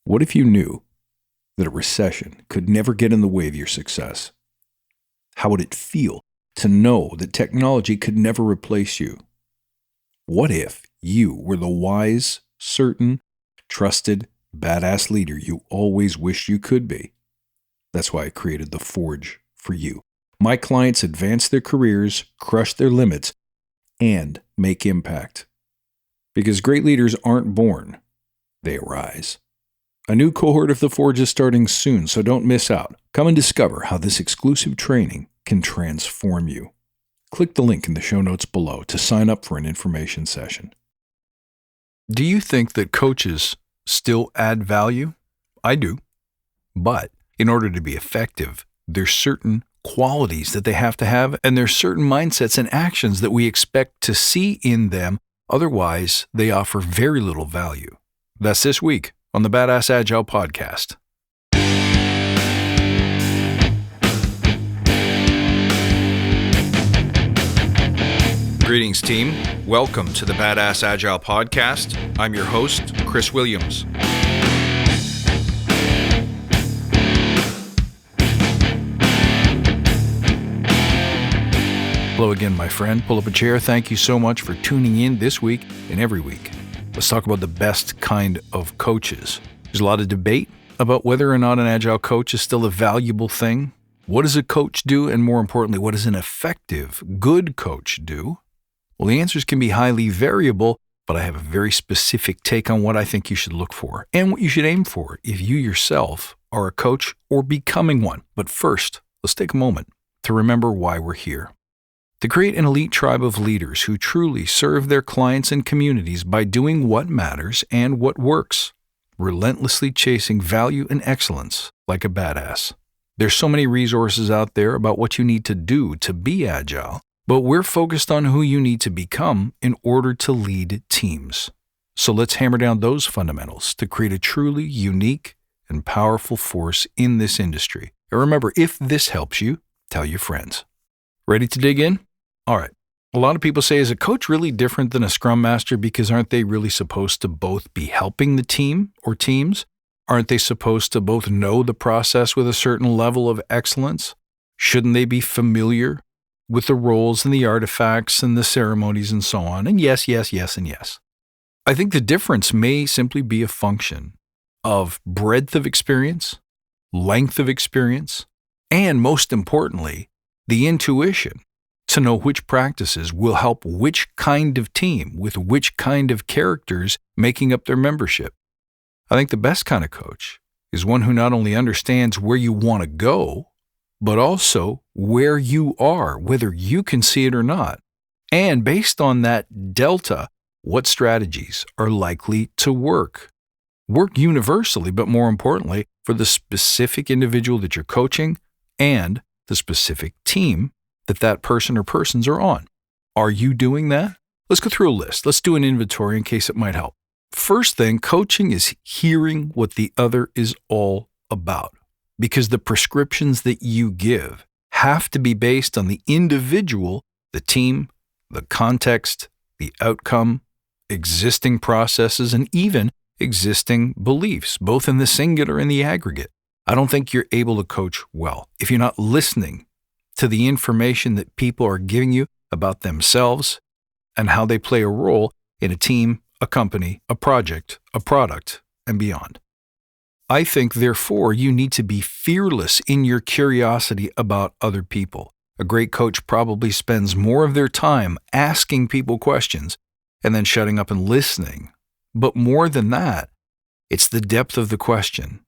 What if you knew that a recession could never get in the way of your success? How would it feel to know that technology could never replace you? What if you were the wise, certain, trusted, badass leader you always wished you could be? That's why I created The Forge for you. My clients advance their careers, crush their limits, and make impact. Because great leaders aren't born, they arise. A new cohort of The Forge is starting soon, so don't miss out. Come and discover how this exclusive training can transform you. Click the link in the show notes below to sign up for an information session. Do you think that coaches still add value? I do. But in order to be effective, there's certain qualities that they have to have, and there's certain mindsets and actions that we expect to see in them. Otherwise, they offer very little value. That's this week on the Badass Agile podcast. Greetings, team. Welcome to the Badass Agile podcast. I'm your host, Chris Williams. Hello again, my friend. Pull up a chair. Thank you so much for tuning in this week and every week. Let's talk about the best kind of coaches. There's a lot of debate about whether or not an agile coach is still a valuable thing. What does a coach do? And more importantly, what does an effective, good coach do? Well, the answers can be highly variable, but I have a very specific take on what I think you should look for and what you should aim for if you yourself are a coach or becoming one. But first, let's take a moment to remember why we're here. To create an elite tribe of leaders who truly serve their clients and communities by doing what matters and what works, relentlessly chasing value and excellence like a badass. There's so many resources out there about what you need to do to be agile, but we're focused on who you need to become in order to lead teams. So let's hammer down those fundamentals to create a truly unique and powerful force in this industry. And remember, if this helps you, tell your friends. Ready to dig in? All right. A lot of people say, is a coach really different than a scrum master because aren't they really supposed to both be helping the team or teams? Aren't they supposed to both know the process with a certain level of excellence? Shouldn't they be familiar with the roles and the artifacts and the ceremonies and so on? And yes, and yes. I think the difference may simply be a function of breadth of experience, length of experience, and most importantly, the intuition to know which practices will help which kind of team with which kind of characters making up their membership. I think the best kind of coach is one who not only understands where you want to go, but also where you are, whether you can see it or not. And based on that delta, what strategies are likely to work. Work universally, but more importantly, for the specific individual that you're coaching and the specific team that person or persons are on. Are you doing that? Let's go through a list. Let's do an inventory in case it might help. First thing, coaching is hearing what the other is all about, because the prescriptions that you give have to be based on the individual, the team, the context, the outcome, existing processes, and even existing beliefs, both in the singular and the aggregate. I don't think you're able to coach well if you're not listening to the information that people are giving you about themselves and how they play a role in a team, a company, a project, a product, and beyond. I think, therefore, you need to be fearless in your curiosity about other people. A great coach probably spends more of their time asking people questions and then shutting up and listening. But more than that, it's the depth of the question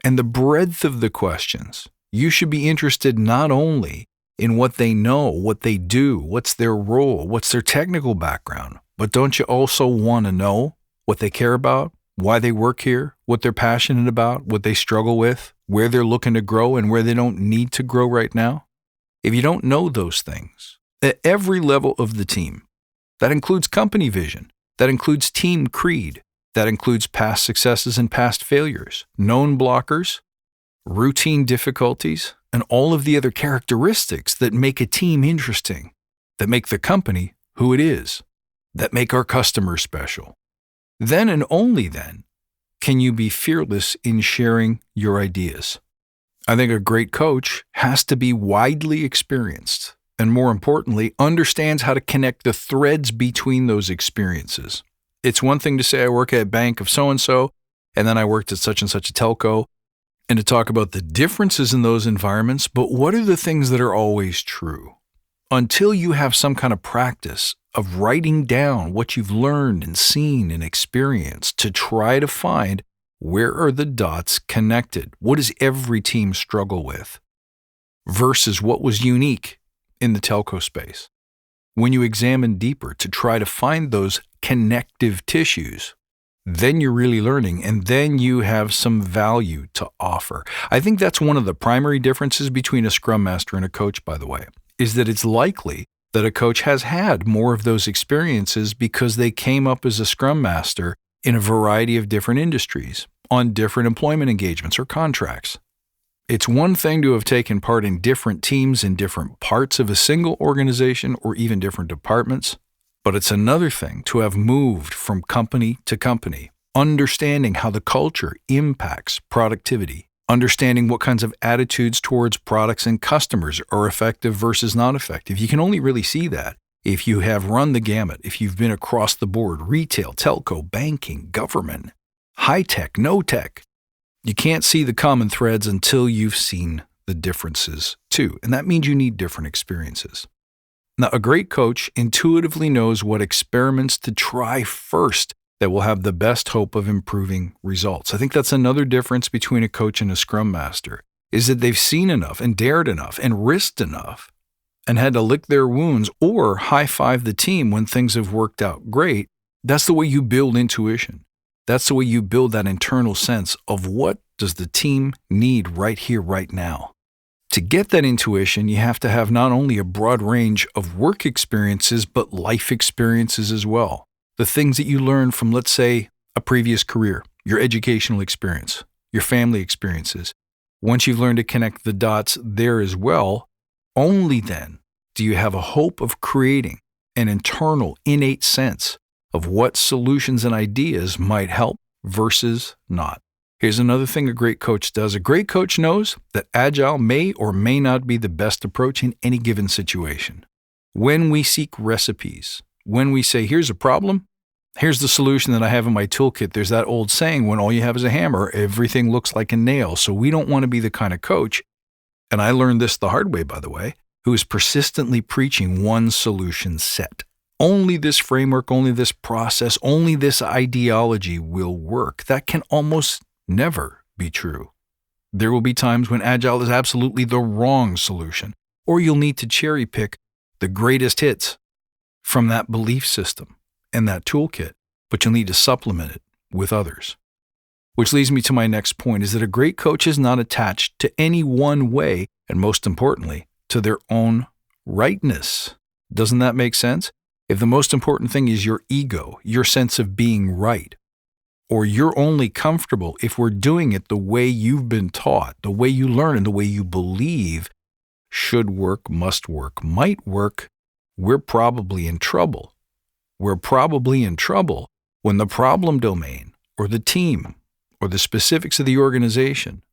and the breadth of the questions. You should be interested not only in what they know, what they do, what's their role, what's their technical background, but don't you also want to know what they care about, why they work here, what they're passionate about, what they struggle with, where they're looking to grow and where they don't need to grow right now? If you don't know those things, at every level of the team, that includes company vision, that includes team creed, that includes past successes and past failures, known blockers, routine difficulties, and all of the other characteristics that make a team interesting, that make the company who it is, that make our customers special. Then and only then can you be fearless in sharing your ideas? I think a great coach has to be widely experienced and, more importantly, understands how to connect the threads between those experiences. It's one thing to say I work at a bank of so-and-so, and then I worked at such and such a telco, and to talk about the differences in those environments, but what are the things that are always true? Until you have some kind of practice of writing down what you've learned and seen and experienced to try to find where are the dots connected? What does every team struggle with? Versus what was unique in the telco space. When you examine deeper to try to find those connective tissues, then you're really learning, and then you have some value to offer. I think that's one of the primary differences between a Scrum Master and a coach, by the way, is that it's likely that a coach has had more of those experiences because they came up as a Scrum Master in a variety of different industries, on different employment engagements or contracts. It's one thing to have taken part in different teams in different parts of a single organization or even different departments, but it's another thing to have moved from company to company, understanding how the culture impacts productivity, understanding what kinds of attitudes towards products and customers are effective versus not effective. You can only really see that if you have run the gamut, if you've been across the board, retail, telco, banking, government, high tech, no tech. You can't see the common threads until you've seen the differences too, and that means you need different experiences. Now, a great coach intuitively knows what experiments to try first that will have the best hope of improving results. I think that's another difference between a coach and a Scrum Master, is that they've seen enough and dared enough and risked enough and had to lick their wounds or high-five the team when things have worked out great. That's the way you build intuition. That's the way you build that internal sense of what does the team need right here, right now. To get that intuition, you have to have not only a broad range of work experiences, but life experiences as well. The things that you learn from, let's say, a previous career, your educational experience, your family experiences. Once you've learned to connect the dots there as well, only then do you have a hope of creating an internal, innate sense of what solutions and ideas might help versus not. Here's another thing a great coach does. A great coach knows that Agile may or may not be the best approach in any given situation. When we seek recipes, when we say, here's a problem, here's the solution that I have in my toolkit, there's that old saying, when all you have is a hammer, everything looks like a nail. So we don't want to be the kind of coach, and I learned this the hard way, by the way, who is persistently preaching one solution set. Only this framework, only this process, only this ideology will work. That can almost never be true. There will be times when Agile is absolutely the wrong solution, or you'll need to cherry pick the greatest hits from that belief system and that toolkit, but you'll need to supplement it with others. Which leads me to my next point, is that a great coach is not attached to any one way, and most importantly, to their own rightness. Doesn't that make sense? If the most important thing is your ego, your sense of being right, or you're only comfortable if we're doing it the way you've been taught, the way you learn and the way you believe should work, must work, might work, we're probably in trouble. We're probably in trouble when the problem domain or the team or the specifics of the organization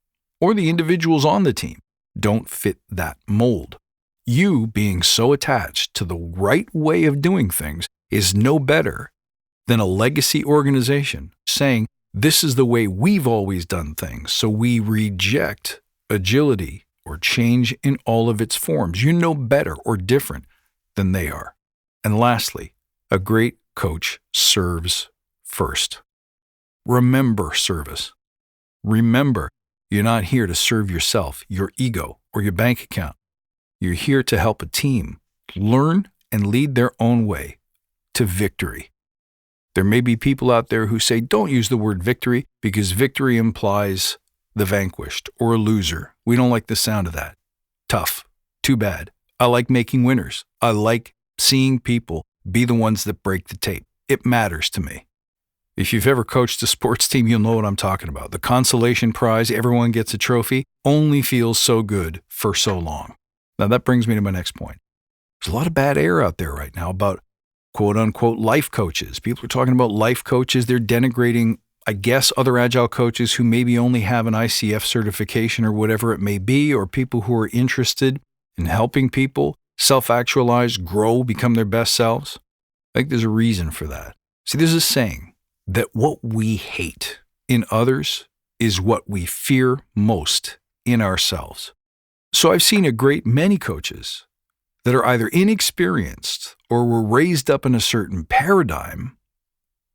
or the individuals on the team don't fit that mold. You being so attached to the right way of doing things is no better than a legacy organization saying, this is the way we've always done things, so we reject agility or change in all of its forms. You're no better or different than they are. And lastly, a great coach serves first. Remember service. Remember, you're not here to serve yourself, your ego, or your bank account. You're here to help a team learn and lead their own way to victory. There may be people out there who say, don't use the word victory because victory implies the vanquished or a loser. We don't like the sound of that. Tough. Too bad. I like making winners. I like seeing people be the ones that break the tape. It matters to me. If you've ever coached a sports team, you'll know what I'm talking about. The consolation prize, everyone gets a trophy, only feels so good for so long. Now that brings me to my next point. There's a lot of bad air out there right now about quote unquote life coaches. People are talking about life coaches. They're denigrating I guess other Agile coaches who maybe only have an ICF certification or whatever it may be, or people who are interested in helping people self-actualize, grow, become their best selves. I think there's a reason for that. See, there's a saying that what we hate in others is what we fear most in ourselves. So I've seen a great many coaches that are either inexperienced or were raised up in a certain paradigm,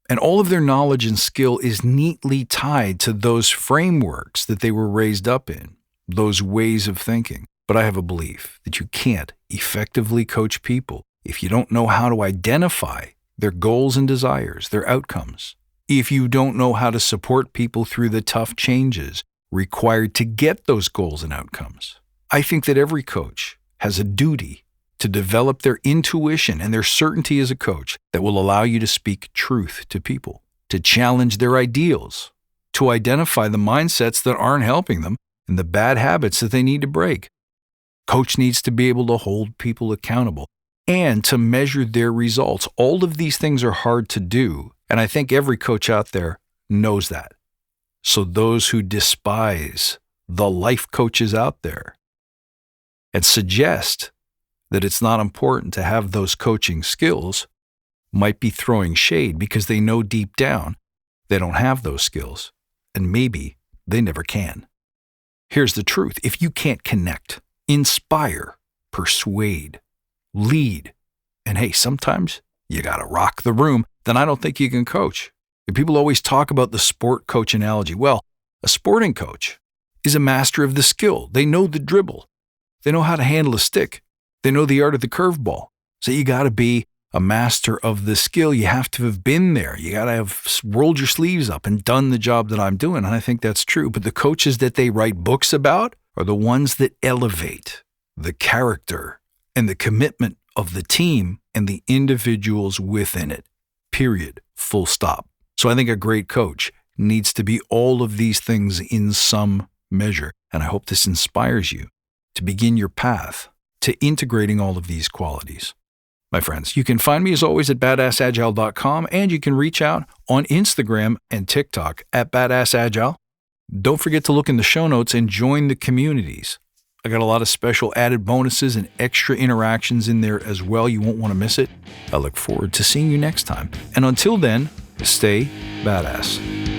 and all of their knowledge and skill is neatly tied to those frameworks that they were raised up in, those ways of thinking. But I have a belief that you can't effectively coach people if you don't know how to identify their goals and desires, their outcomes, if you don't know how to support people through the tough changes required to get those goals and outcomes. I think that every coach has a duty to develop their intuition and their certainty as a coach that will allow you to speak truth to people, to challenge their ideals, to identify the mindsets that aren't helping them and the bad habits that they need to break. Coach needs to be able to hold people accountable and to measure their results. All of these things are hard to do, and I think every coach out there knows that. So those who despise the life coaches out there and suggest that it's not important to have those coaching skills might be throwing shade because they know deep down they don't have those skills, and maybe they never can. Here's the truth. If you can't connect, inspire, persuade, lead, and hey, sometimes you gotta rock the room, then I don't think you can coach. And people always talk about the sport coach analogy. Well, a sporting coach is a master of the skill. They know the dribble. They know how to handle a stick. They know the art of the curveball. So you gotta be a master of the skill. You have to have been there. You gotta have rolled your sleeves up and done the job that I'm doing. And I think that's true. But the coaches that they write books about are the ones that elevate the character and the commitment of the team and the individuals within it. Period. Full stop. So I think a great coach needs to be all of these things in some measure. And I hope this inspires you to begin your path to integrating all of these qualities. My friends, you can find me as always at badassagile.com, and you can reach out on Instagram and TikTok at badassagile. Don't forget to look in the show notes and join the communities. I got a lot of special added bonuses and extra interactions in there as well. You won't want to miss it. I look forward to seeing you next time. And until then, stay badass.